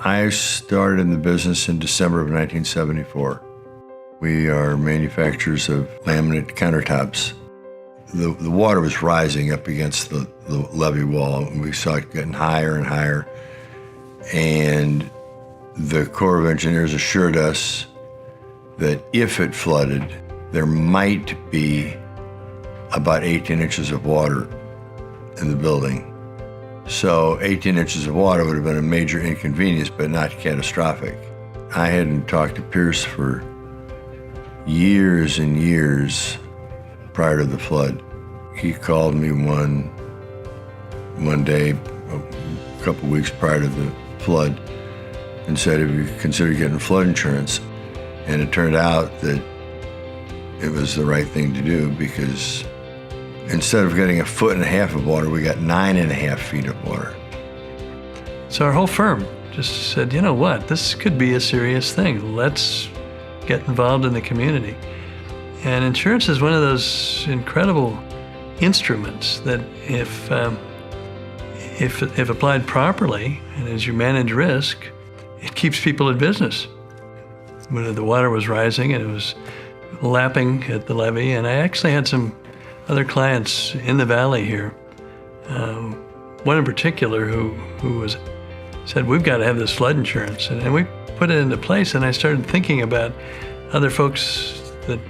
I started in the business in December of 1974. We are manufacturers of laminate countertops. The water was rising up against the levee wall, and we saw it getting higher and higher. And the Corps of Engineers assured us that if it flooded, there might be about 18 inches of water in the building. So 18 inches of water would have been a major inconvenience, but not catastrophic. I hadn't talked to Pierce for years and years prior to the flood. He called me one day, a couple weeks prior to the flood, and said, "Have you considered getting flood insurance?" And it turned out that it was the right thing to do, because instead of getting 1.5 feet of water, we got 9.5 feet of water. So our whole firm just said, you know what, this could be a serious thing. Let's get involved in the community. And insurance is one of those incredible instruments that if applied properly and as you manage risk, it keeps people in business. When the water was rising and it was lapping at the levee, and I actually had some other clients in the valley here. One in particular who said, "We've got to have this flood insurance," and we put it into place. And I started thinking about other folks that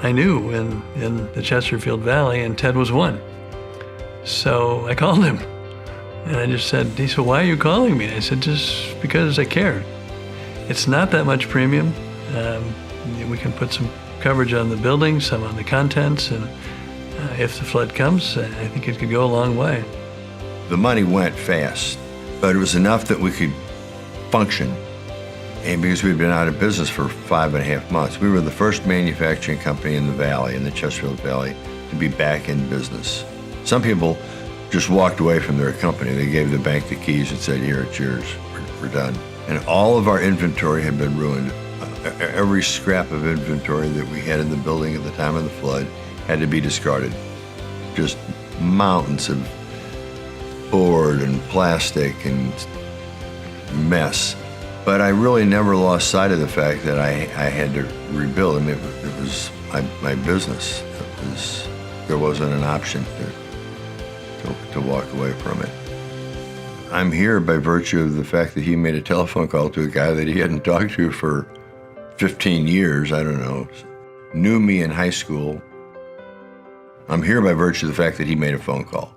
I knew in the Chesterfield Valley, and Ted was one. So I called him, and I just said, he said, "Why are you calling me?" I said, "Just because I care. It's not that much premium. We can put some coverage on the building, some on the contents, and if the flood comes, I think it could go a long way." The money went fast, but it was enough that we could function. And because we'd been out of business for 5.5 months, we were the first manufacturing company in the valley, in the Chesterfield Valley, to be back in business. Some people just walked away from their company. They gave the bank the keys and said, "Here, it's yours, we're done." And all of our inventory had been ruined. Every scrap of inventory that we had in the building at the time of the flood had to be discarded. Just mountains of board and plastic and mess. But I really never lost sight of the fact that I had to rebuild. I mean, it was my business. There wasn't an option to walk away from it. I'm here by virtue of the fact that he made a telephone call to a guy that he hadn't talked to for 15 years, I don't know, knew me in high school. I'm here by virtue of the fact that he made a phone call.